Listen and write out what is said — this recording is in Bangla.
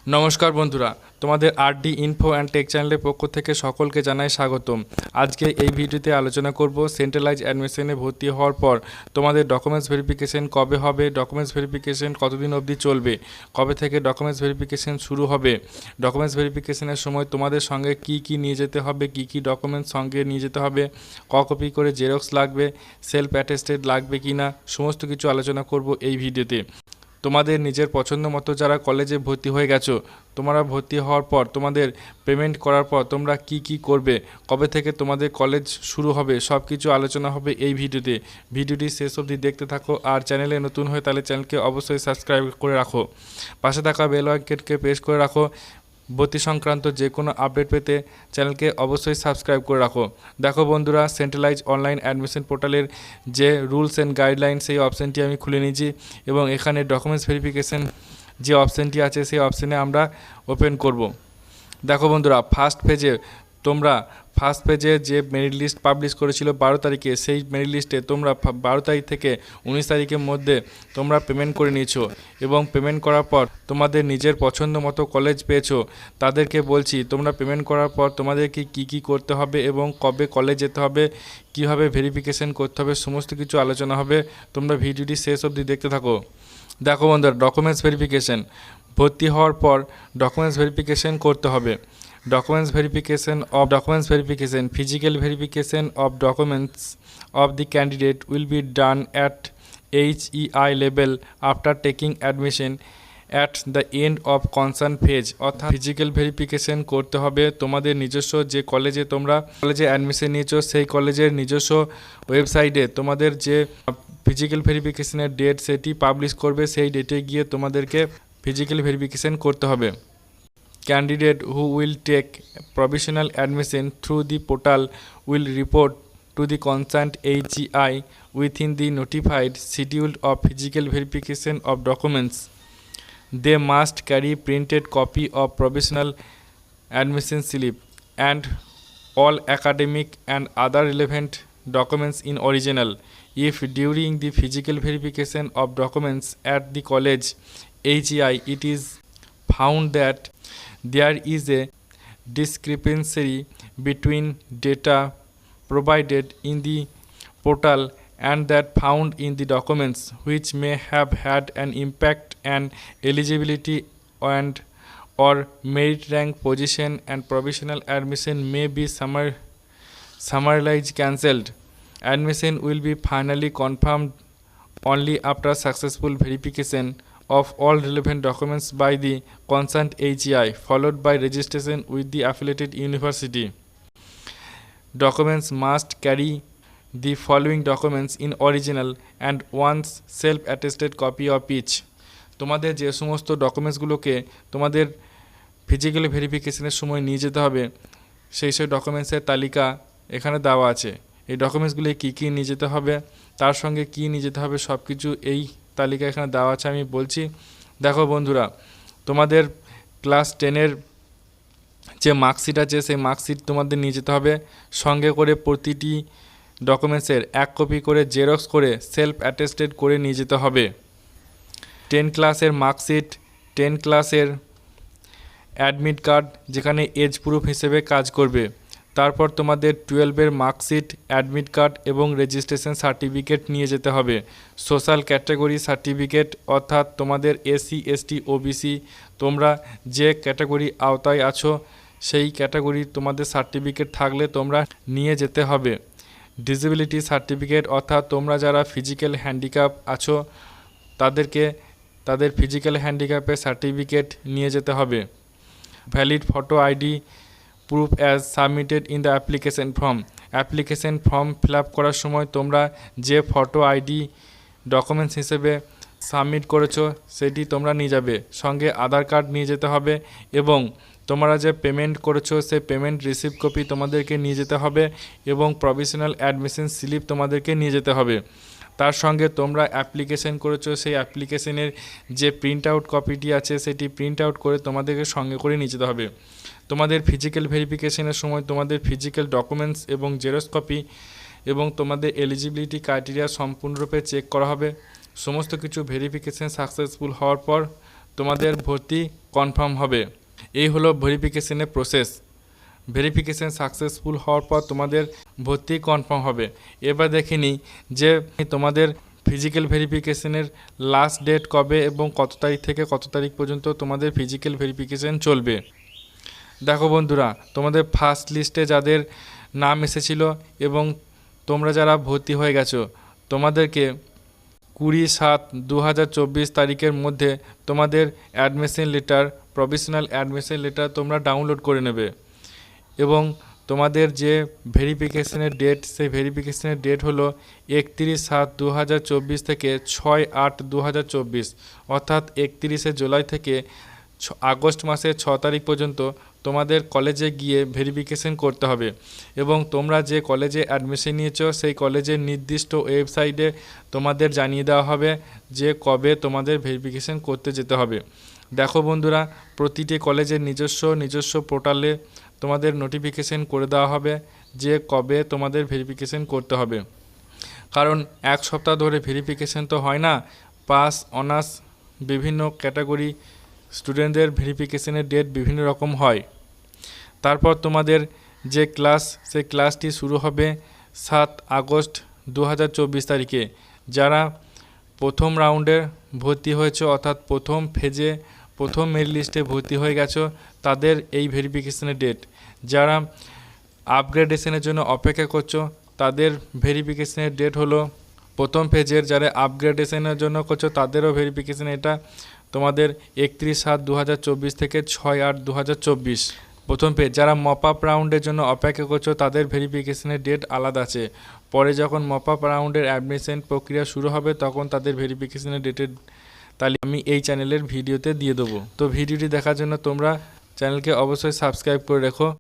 নমস্কার বন্ধুরা, তোমাদের আরডি ইনফো অ্যান্ড টেক চ্যানেলের পক্ষ থেকে সকলকে জানাই স্বাগতম। আজকে এই ভিডিওতে আলোচনা করব সেন্ট্রালাইজ অ্যাডমিশনে ভর্তি হওয়ার পর তোমাদের ডকুমেন্টস ভেরিফিকেশন কবে হবে, ডকুমেন্টস ভেরিফিকেশন কতদিন অবধি চলবে, কবে থেকে ডকুমেন্টস ভেরিফিকেশন শুরু হবে, ডকুমেন্টস ভেরিফিকেশনের সময় তোমাদের সঙ্গে কি কি নিয়ে যেতে হবে, কি কি ডকুমেন্টস সঙ্গে নিয়ে যেতে হবে, কপি করে জেরক্স লাগবে, সেলফ অ্যাটেস্টেড লাগবে কি না, সমস্ত কিছু আলোচনা করব এই ভিডিওতে। তোমাদের নিজের পছন্দ মতো যারা কলেজে ভর্তি হয়ে গেছো, তোমরা ভর্তি হওয়ার পর তোমাদের পেমেন্ট করার পর তোমরা কি কি করবে, কবে থেকে তোমাদের কলেজ শুরু হবে, সব কিছু আলোচনা হবে এই ভিডিওতে। ভিডিওটি শেষ অবধি দেখতে থাকো। আর চ্যানেলে নতুন হয়ে তাহলে চ্যানেলকে অবশ্যই সাবস্ক্রাইব করে রাখো, পাশে থাকা বেল আইকনকে প্রেস করে রাখো। ভর্তি সংক্রান্ত যে কোনো আপডেট পেতে চ্যানেলকে অবশ্যই সাবস্ক্রাইব করে রাখো। দেখো বন্ধুরা, সেন্ট্রালাইজ অনলাইন অ্যাডমিশন পোর্টালের যে রুলস অ্যান্ড গাইডলাইন সেই অপশানটি আমি খুলে নিয়েছি এবং এখানে ডকুমেন্টস ভেরিফিকেশন যে অপশানটি আছে সেই অপশানে আমরা ওপেন করব। দেখো বন্ধুরা, ফার্স্ট পেজে যে মেরিট লিস্ট পাবলিশ করেছিল 12 তারিখে, সেই মেরিট লিস্টে তোমরা 12 তারিখ থেকে 19 তারিখের মধ্যে তোমরা পেমেন্ট করে নিয়েছো এবং পেমেন্ট করার পর তোমাদের নিজের পছন্দ মতো কলেজ পেয়েছো। তাদেরকে বলছি তোমরা পেমেন্ট করার পর তোমাদেরকে কি করতে হবে এবং কবে কলেজ যেতে হবে, কিভাবে ভেরিফিকেশন করতে হবে, সমস্ত কিছু আলোচনা হবে। তোমরা ভিডিওটি শেষ অবধি দেখতে থাকো। দেখো বন্ধুরা, ডকুমেন্টস ভেরিফিকেশন ভর্তি হওয়ার পর ডকুমেন্টস ভেরিফিকেশন করতে হবে। Documents verification, physical verification of documents of the candidate will be done at HEI level after taking admission at the end of concerned phase। অর্থাৎ ফিজিক্যাল ভেরিফিকেশন করতে হবে তোমাদের নিজস্ব যে কলেজে তোমরা অ্যাডমিশন নিয়েছো সেই কলেজের নিজস্ব ওয়েবসাইটে। তোমাদের যে ফিজিক্যাল ভেরিফিকেশনের ডেট সেটি পাবলিশ করবে, সেই ডেটে গিয়ে তোমাদেরকে ফিজিক্যাল ভেরিফিকেশন করতে হবে। Candidate who will take provisional admission through the portal will report to the concerned HEI within the notified schedule of physical verification of documents. They must carry printed copy of provisional admission slip and all academic and other relevant documents in original. If during the physical verification of documents at the college HEI it is found that there is a discrepancy between data provided in the portal and that found in the documents, which may have had an impact on eligibility and or merit rank position, and provisional admission may be summarized cancelled. Admission will be finally confirmed only after successful verification of all relevant documents by the concerned HEI, followed by registration with the affiliated university. Documents must carry the following documents in original and one's self-attested copy of each. তোমাদের যে সমস্ত ডকুমেন্টসগুলোকে তোমাদের ফিজিক্যাল ভেরিফিকেশনের সময় নিয়ে যেতে হবে সেই সব ডকুমেন্টসের তালিকা এখানে দেওয়া আছে। এই ডকুমেন্টসগুলি কী কী নিয়ে যেতে হবে, তার সঙ্গে কী নিয়ে যেতে হবে, সব কিছু এই তালিকা এখানে দেওয়া আছে, আমি বলছি। দেখো বন্ধুরা, তোমাদের ক্লাস 10-এর যে মার্কশিট আছে সেই মার্কশিট তোমাদের নিয়ে যেতে হবে। সঙ্গে করে প্রতিটি ডকুমেন্টসের 1 কপি করে জেরক্স করে সেলফ অ্যাটেস্টেড করে নিয়ে যেতে হবে। 10 ক্লাসের মার্কশিট, 10 ক্লাসের অ্যাডমিট কার্ড যেখানে এজ প্রুফ হিসেবে কাজ করবে। তারপর তোমাদের 12-এর মার্কশিট, অ্যাডমিট কার্ড এবং রেজিস্ট্রেশন সার্টিফিকেট নিয়ে যেতে হবে। সোশ্যাল ক্যাটাগরি সার্টিফিকেট, অর্থাৎ তোমাদের SC ST OBC তোমরা যে ক্যাটাগরি আওতায় আছো সেই ক্যাটাগরি তোমাদের সার্টিফিকেট থাকলে তোমরা নিয়ে যেতে হবে। ডিসেবিলিটি সার্টিফিকেট, অর্থাৎ তোমরা যারা ফিজিক্যাল হ্যান্ডিক্যাপ আছো তাদেরকে তাদের ফিজিক্যাল হ্যান্ডিক্যাপের সার্টিফিকেট নিয়ে যেতে হবে। Valid photo ID proof as submitted in the application form fill up করার সময় তোমরা যে ফটো আইডি ডকুমেন্টস হিসেবে সাবমিট করেছো সেটি তোমরা নিয়ে যাবে। সঙ্গে আধার কার্ড নিয়ে যেতে হবে এবং তোমরা যে পেমেন্ট করেছো সেই পেমেন্ট রিসিপ্ট কপি তোমাদেরকে নিয়ে যেতে হবে এবং প্রভিশনাল অ্যাডমিশন স্লিপ তোমাদেরকে নিয়ে যেতে হবে। তার সঙ্গে তোমরা অ্যাপ্লিকেশন করেছো সেই অ্যাপ্লিকেশনের যে প্রিন্ট আউট কপিটি আছে সেটি প্রিন্ট আউট করে তোমাদেরকে সঙ্গে করে নিয়ে যেতে হবে। তোমাদের ফিজিক্যাল ভেরিফিকেশনের সময় তোমাদের ফিজিক্যাল ডকুমেন্টস এবং জেরক্স কপি এবং তোমাদের এলিজিবিলিটি ক্রাইটেরিয়া সম্পূর্ণরূপে চেক করা হবে। সমস্ত কিছু ভেরিফিকেশন সাকসেসফুল হওয়ার পর তোমাদের ভর্তি কনফার্ম হবে। এই হলো ভেরিফিকেশনের প্রসেস। ভেরিফিকেশন সাকসেসফুল হওয়ার পর তোমাদের ভর্তি কনফার্ম হবে। এবার দেখে নিই যে তোমাদের ফিজিক্যাল ভেরিফিকেশনের লাস্ট ডেট কবে এবং কত তারিখ থেকে কত তারিখ পর্যন্ত তোমাদের ফিজিক্যাল ভেরিফিকেশন চলবে। দেখো বন্ধুরা, তোমাদের ফার্স্ট লিস্টে যাদের নাম এসেছিল এবং তোমরা যারা ভর্তি হয়ে গেছো, তোমাদেরকে 20/7/2024 তারিখের মধ্যে তোমাদের admission letter, provisional admission letter তোমরা ডাউনলোড করে নেবে এবং তোমাদের যে ভেরিফিকেশনের ডেট, সেই ভেরিফিকেশনের ডেট হলো 31/7/2024 থেকে 6/8/2024, অর্থাৎ 31শে জুলাই থেকে আগস্ট মাসের 6 তারিখ পর্যন্ত তোমাদের কলেজে গিয়ে ভেরিফিকেশন করতে হবে এবং তোমরা যে কলেজে অ্যাডমিশন নিয়েছো সেই কলেজের নির্দিষ্ট ওয়েবসাইটে তোমাদের জানিয়ে দেওয়া হবে যে কবে তোমাদের ভেরিফিকেশন করতে যেতে হবে। দেখো বন্ধুরা, প্রতিটি কলেজের নিজস্ব পোর্টালে তোমাদের নোটিফিকেশন করে দেওয়া হবে যে কবে তোমাদের ভেরিফিকেশন করতে হবে। কারণ এক সপ্তাহ ধরে ভেরিফিকেশন তো হয় না, পাস অনার্স বিভিন্ন ক্যাটাগরি স্টুডেন্টদের ভেরিফিকেশনের ডেট বিভিন্ন রকম হয়। তারপর তোমাদের যে ক্লাস, সেই ক্লাসটি শুরু হবে 7 আগস্ট 2024 তারিখে। যারা প্রথম রাউন্ডে ভর্তি হয়েছে, অর্থাৎ প্রথম ফেজে প্রথম মেরিট লিস্টে ভর্তি হয়ে গেছো, তাদের এই ভেরিফিকেশনের ডেট। যারা আপগ্রেডেশনের জন্য অপেক্ষা করছো, তাদের ভেরিফিকেশনের ডেট হলো প্রথম ফেজের। যারা আপগ্রেডেশনের জন্য করছো তাদেরও ভেরিফিকেশন এটা তোমাদের 31/7/2024 থেকে 6/8/2024 প্রথম পেজ। যারা মপ আপ রাউন্ডের জন্য অপেক্ষা করছো, তাদের ভেরিফিকেশনের ডেট আলাদা আছে। পরে যখন মপ আপ রাউন্ডের অ্যাডমিশন প্রক্রিয়া শুরু হবে তখন তাদের ভেরিফিকেশনের ডেটের তালিকা আমি এই চ্যানেলের ভিডিওতে দিয়ে দেবো। তো ভিডিওটি দেখার জন্য তোমরা চ্যানেলকে অবশ্যই সাবস্ক্রাইব করে রেখো।